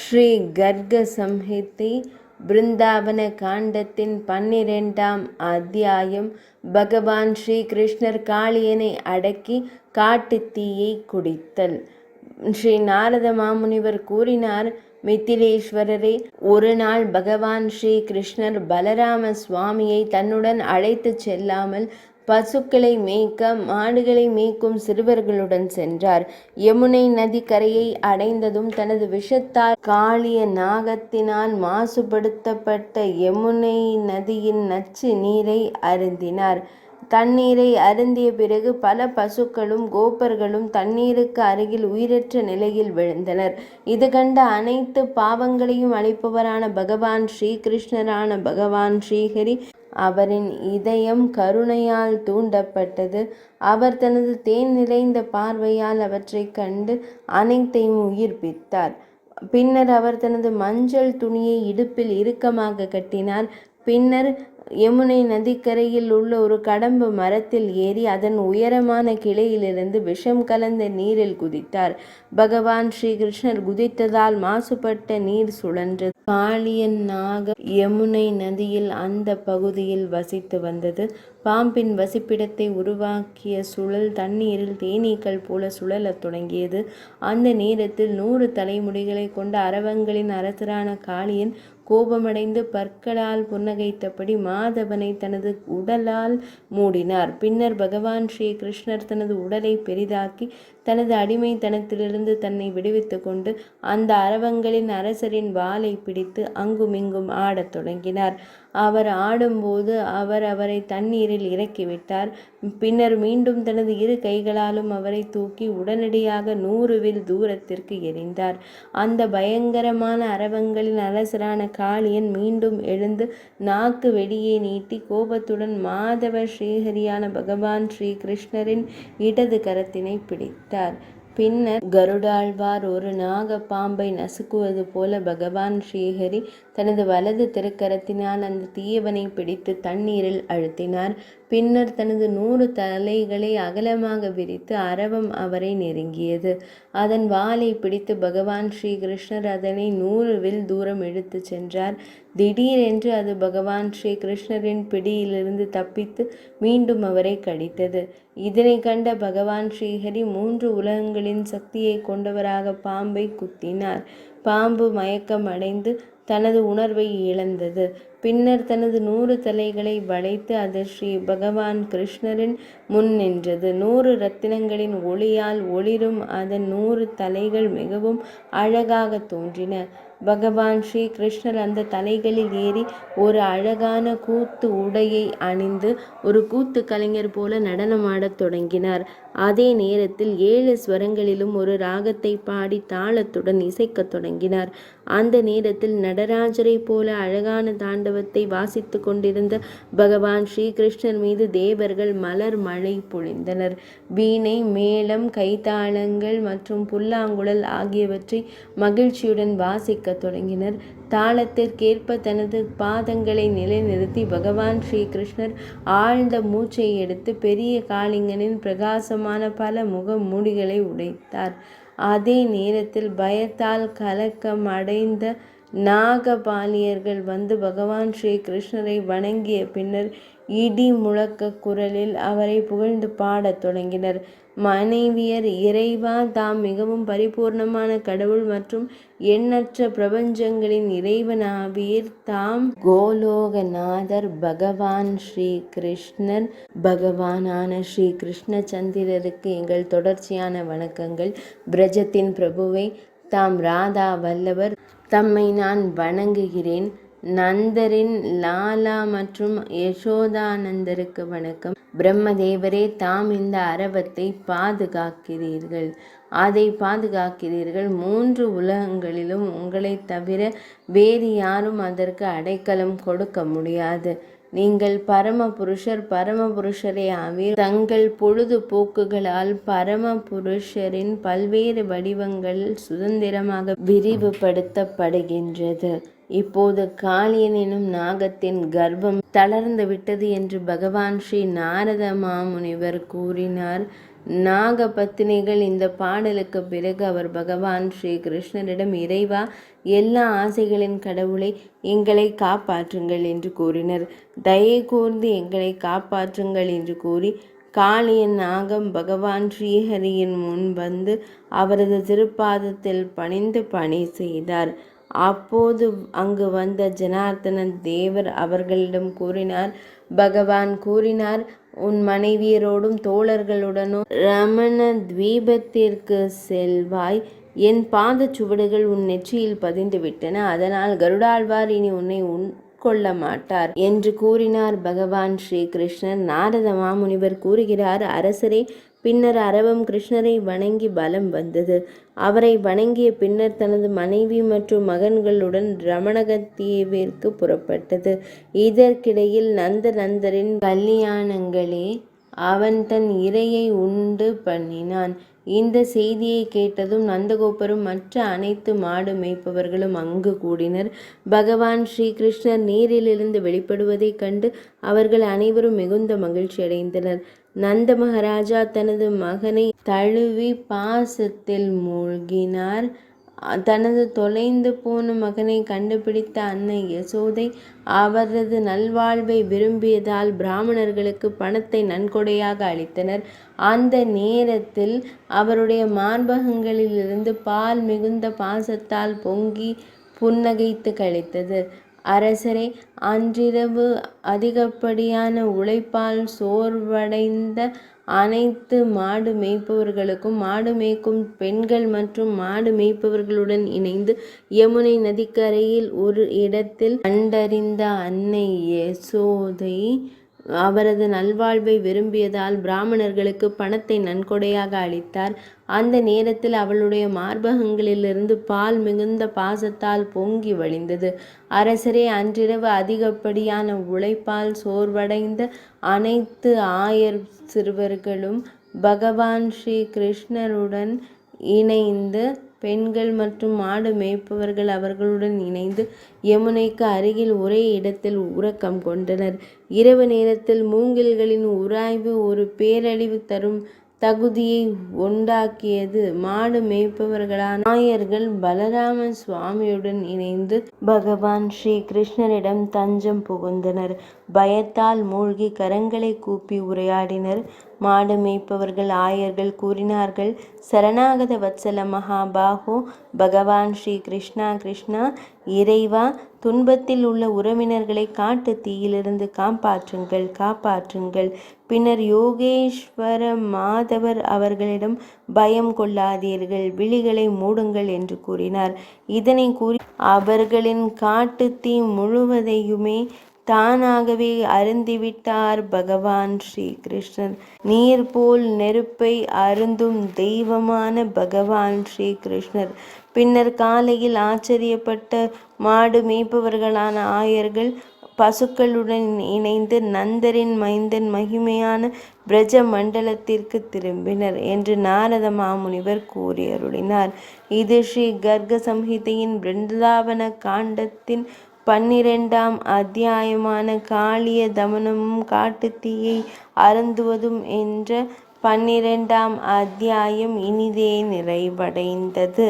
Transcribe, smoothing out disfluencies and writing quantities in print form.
ஸ்ரீ கர்க சம்ஹிதை பிருந்தாவன காண்டத்தின் 12ஆம் அத்தியாயம். பகவான் ஸ்ரீ கிருஷ்ணர் காளியனை அடக்கி காட்டுத் தீயை குடித்தல். ஸ்ரீ நாரத மாமுனிவர் கூறினார், மித்திலேஸ்வரரே, ஒரு நாள் பகவான் ஸ்ரீ கிருஷ்ணர் பலராம சுவாமியை தன்னுடன் அழைத்து செல்லாமல் பசுக்களை மேய்க்க மாடுகளை மேய்க்கும் சிறுவர்களுடன் சென்றார். யமுனை நதி கரையை அடைந்ததும் தனது விஷத்தால் காளிய நாகத்தினால் மாசுபடுத்தப்பட்ட யமுனை நதியின் நச்சு நீரை அருந்தினார். தண்ணீரை அருந்திய பிறகு பல பசுக்களும் கோப்பர்களும் தண்ணீருக்கு அருகில் உயிரற்ற நிலையில் விழுந்தனர். இது கண்ட அனைத்து பாவங்களையும் அளிப்பவரான பகவான் ஸ்ரீகிருஷ்ணரான பகவான் ஸ்ரீஹரி அவரின் இதயம் கருணையால் தூண்டப்பட்டது. அவர் தனது தேன் நிறைந்த பார்வையால் அவற்றைக் கண்டு அனைத்தையும் உயிர்ப்பித்தார். பின்னர் அவர் தனது மஞ்சள் துணியை இடுப்பில் இறுக்கமாக கட்டினார். பின்னர் யமுனை நதிக்கரையில் உள்ள ஒரு கடம்பு மரத்தில் ஏறி அதன் உயரமான கிளையிலிருந்து விஷம் கலந்த நீரில் குதித்தார். பகவான் ஸ்ரீகிருஷ்ணர் குதித்ததால் மாசுபட்ட நீர் சுழன்றது. காளியன் நாக யமுனை நதியில் அந்த பகுதியில் வசித்து வந்தது. பாம்பின் வசிப்பிடத்தை உருவாக்கிய சுழல் தண்ணீரில் தேனீக்கள் போல சுழலத் தொடங்கியது. அந்த நேரத்தில் 100 தலைமுடிகளை கொண்ட அரவங்களின் அரசரான காளியன் கோபமடைந்து பற்களால் புன்னகைத்தபடி மாதவனை தனது உடலால் மூடினார். பின்னர் பகவான் ஸ்ரீ கிருஷ்ணர் தனது உடலை பெரிதாக்கி தனது அடிமைத்தனத்திலிருந்து தன்னை விடுவித்து கொண்டு அந்த அரவங்களின் அரசரின் வாலை பிடித்து அங்குமிங்கும் ஆடத் தொடங்கினார். அவர் ஆடும்போது அவர் அவரை தண்ணீரில் இறக்கிவிட்டார். பின்னர் மீண்டும் தனது 2 கைகளாலும் அவரை தூக்கி உடனடியாக 100 வில் தூரத்திற்கு எறிந்தார். அந்த பயங்கரமான அரவங்களின் அரசரான காளியன் மீண்டும் எழுந்து நாக்கு வெளியே நீட்டி கோபத்துடன் மாதவ ஸ்ரீஹரியான பகவான் ஸ்ரீ கிருஷ்ணரின் இடது கரத்தினை பிடித்தார். பின்னர் கருடாழ்வார் ஒரு நாக பாம்பை நசுக்குவது போல பகவான் ஸ்ரீஹரி தனது வலது திருக்கரத்தினால் அந்த தீயவனை பிடித்து தண்ணீரில் அழுத்தினார். பின்னர் தனது 100 தலைகளை அகலமாக விரித்து அரவம் அவரை நெருங்கியது. அதன் வாலை பிடித்து பகவான் ஸ்ரீ கிருஷ்ணர் அதனை 100 வில் தூரம் இழுத்து சென்றார். திடீரென்று அது பகவான் ஸ்ரீ கிருஷ்ணரின் பிடியிலிருந்து தப்பித்து மீண்டும் அவரை கடித்தது. இதனை கண்ட பகவான் ஸ்ரீஹரி 3 உலகங்களின் சக்தியை கொண்டவராக பாம்பை குத்தினார். பாம்பு மயக்கம் அடைந்து தனது உணர்வை இழந்தது. பின்னர் தனது 100 தலைகளை வளைத்து அது ஸ்ரீ பகவான் கிருஷ்ணரின் முன் நின்றது. 100 ரத்தினங்களின் ஒளியால் ஒளிரும் அதன் 100 தலைகள் மிகவும் அழகாக தோன்றின. பகவான் ஸ்ரீ கிருஷ்ணர் அந்த தலைகளில் ஏறி ஒரு அழகான கூத்து உடையை அணிந்து ஒரு கூத்து கலைஞர் போல நடனமாடத் தொடங்கினார். அதே நேரத்தில் 7 ஸ்வரங்களிலும் ஒரு ராகத்தை பாடி தாளத்துடன் இசைக்கத் தொடங்கினார். அந்த நேரத்தில் நடராஜரை போல அழகான தாண்டவத்தை வாசித்து கொண்டிருந்த பகவான் ஸ்ரீகிருஷ்ணர் மீது தேவர்கள் மலர் மழை பொழிந்தனர். வீணை, மேளம், கைத்தாளங்கள் மற்றும் புல்லாங்குழல் ஆகியவற்றை மகிழ்ச்சியுடன் வாசிக்க தொடங்கினர். தாளத்திற்கேற்ப தனது பாதங்களை நிலைநிறுத்தி பகவான் ஸ்ரீ கிருஷ்ணர் ஆழ்ந்த மூச்சை எடுத்து பெரிய காளிங்கனின் பிரகாசமான பல முக மூடிகளை உடைத்தார். அதே நேரத்தில் பயத்தால் கலக்கம் அடைந்த நாகபாலியர்கள் வந்து பகவான் ஸ்ரீ கிருஷ்ணரை வணங்கிய பின்னர் இடி முழக்க குரலில் அவரை புகழ்ந்து பாடத் தொடங்கினர். மனைவியர், இறைவா, தாம் மிகவும் பரிபூர்ணமான கடவுள் மற்றும் எண்ணற்ற பிரபஞ்சங்களின் இறைவனாவீர். தாம் கோலோகநாதர் பகவான் ஸ்ரீ கிருஷ்ணர். பகவானான ஸ்ரீ கிருஷ்ணச்சந்திரருக்கு எங்கள் தொடர்ச்சியான வணக்கங்கள். பிரஜத்தின் பிரபுவை, தாம் ராதா வல்லவர், தம்மை நான் வணங்குகிறேன். நந்தரின் லாலா மற்றும் யசோதானந்தருக்கு வணக்கம். பிரம்மதேவரே, தாம் இந்த அரவத்தை பாதுகாக்கிறீர்கள். அதை பாதுகாக்கிறீர்கள். 3 உலகங்களிலும் உங்களைத் தவிர வேறு யாரும் அதற்கு அடைக்கலம் கொடுக்க முடியாது. நீங்கள் பரமபுருஷர், பரமபுருஷரே ஆவீர். தங்கள் பொழுதுபோக்குகளால் பரமபுருஷரின் பல்வேறு வடிவங்கள் சுதந்திரமாக விரிவுபடுத்தப்படுகின்றது. இப்போது காளியன் எனும் நாகத்தின் கர்ப்பம் தளர்ந்து விட்டது என்று பகவான் ஸ்ரீ நாரத மாமுனிவர் கூறினார். நாகபத்தினிகள். இந்த பாடலுக்கு பிறகு அவர் பகவான் ஸ்ரீ கிருஷ்ணரிடம், இறைவா, எல்லா ஆசைகளின் கடவுளை, எங்களை காப்பாற்றுங்கள் என்று கூறினர். தயை கூர்ந்து எங்களை காப்பாற்றுங்கள் என்று கூறி காளியன் நாகம் பகவான் ஸ்ரீஹரியின் முன் வந்து அவரது திருப்பாதத்தில் பணிந்து பணி செய்தார். அப்போது அங்கு வந்த ஜனார்த்தன தேவர் அவர்களிடம் கூறினார். பகவான் கூறினார், உன் மனைவியரோடும் தோழர்களுடனும் ரமண தீபத்திற்கு செல்வாய். என் பாதச் சுவடுகள் உன் நெற்றியில் பதிந்து விட்டன. அதனால் கருடாழ்வார் இனி உன்னை கொள்ள மாட்டார் என்று கூறினார் பகவான் ஸ்ரீ கிருஷ்ணர். நாரத மாமுனிவர் கூறுகிறார், அரசரே, பின்னர் அரவம் கிருஷ்ணரை வணங்கி பலம் வந்தது. அவரை வணங்கிய பின்னர் தனது மனைவி மற்றும் மகன்களுடன் ரமணகத்தீவிற்கு புறப்பட்டது. இதற்கிடையில் நந்தரின் கல்யாணங்களே அவன் தன் இரையை உண்டு பண்ணினான். இந்த செய்தியை கேட்டதும் நந்தகோபரும் மற்ற அனைத்து மாடு மேய்ப்பவர்களும் அங்கு கூடினர். பகவான் ஸ்ரீ கிருஷ்ணர் நீரிலிருந்து வெளிப்படுவதைக் கண்டு அவர்கள் அனைவரும் மிகுந்த மகிழ்ச்சி அடைந்தனர். நந்த மகாராஜா தனது மகனை தழுவி பாசத்தில் மூழ்கினார். தனது தொலைந்து போன மகனை கண்டுபிடித்த அன்னை யசோதை அவரது நல்வாழ்வை விரும்பியதால் பிராமணர்களுக்கு பணத்தை நன்கொடையாக அளித்தனர். அந்த நேரத்தில் அவருடைய மார்பகங்களிலிருந்து பால் மிகுந்த பாசத்தால் பொங்கி புன்னகைத்து கழித்தது. அரசரே, அன்றிரவு அதிகப்படியான உழைப்பால் சோர்வடைந்த அனைத்து மாடு மேய்ப்பவர்களுக்கும் மாடு மேய்க்கும் பெண்கள் மற்றும் மாடு மேய்ப்பவர்களுடன் இணைந்து யமுனை நதிக்கரையில் ஒரு இடத்தில் கண்டறிந்த அன்னை யசோதை அவரது நல்வாழ்வை விரும்பியதால் பிராமணர்களுக்கு பணத்தை நன்கொடையாக அளித்தார். அந்த நேரத்தில் அவளுடைய மார்பகங்களிலிருந்து பால் மிகுந்த பாசத்தால் பொங்கி வழிந்தது. அரசரே, அன்றிரவு அதிகப்படியான உழைப்பால் சோர்வடைந்த அனைத்து ஆயர் சிறுவர்களும் பகவான் ஸ்ரீ கிருஷ்ணருடன் இணைந்து பெண்கள் மற்றும் மாடு மேய்ப்பவர்கள் அவர்களுடன் இணைந்து யமுனைக்கு அருகில் ஒரே இடத்தில் உறக்கம் கொண்டனர். இரவு நேரத்தில் மூங்கில்களின் உராய்வு ஒரு பேரழிவு தரும் தகுதியை உண்டாக்கியது. மாடு மேய்ப்பவர்களான ஆயர்கள் பலராம சுவாமியுடன் இணைந்து பகவான் ஸ்ரீ கிருஷ்ணரிடம் தஞ்சம் புகுந்தனர். பயத்தால் மூழ்கி கரங்களை கூப்பி உரையாடினர். மாடு மேய்ப்பவர்கள் ஆயர்கள் கூறினார்கள், சரணாகத வத்சல மகாபாகோ, பகவான் ஸ்ரீ கிருஷ்ணா, கிருஷ்ணா, இறைவா, துன்பத்தில் உள்ள உறவினர்களை காட்டு தீயிலிருந்து காப்பாற்றுங்கள், காப்பாற்றுங்கள். பின்னர் யோகேஸ்வர மாதவர் அவர்களிடம், பயம் கொள்ளாதீர்கள், விழிகளை மூடுங்கள் என்று கூறினார். இதனை கூறி அவர்களின் காட்டு தீ முழுவதையுமே தானாகவே அருந்திவிட்டார் பகவான் ஸ்ரீ கிருஷ்ணர். நீர் போல் நெருப்பை அருந்தும் தெய்வமான பகவான் ஸ்ரீ கிருஷ்ணர். பின்னர் காலையில் ஆச்சரியப்பட்ட மாடு மேய்ப்பவர்களான ஆயர்கள் பசுக்களுடன் இணைந்து நந்தரின் மைந்தன் மகிமையான பிரஜ மண்டலத்திற்கு திரும்பினர் என்று நாரத மாமுனிவர் கூறி அருளினார். இது ஸ்ரீ கர்க சம்ஹிதையின் பிருந்தாவன காண்டத்தின் 12ஆம் அத்தியாயமான காளிய தமனமும் காட்டுத்தீயை அருந்துவதும் என்ற 12ஆம் அத்தியாயம் இனிதே நிறைவடைந்தது.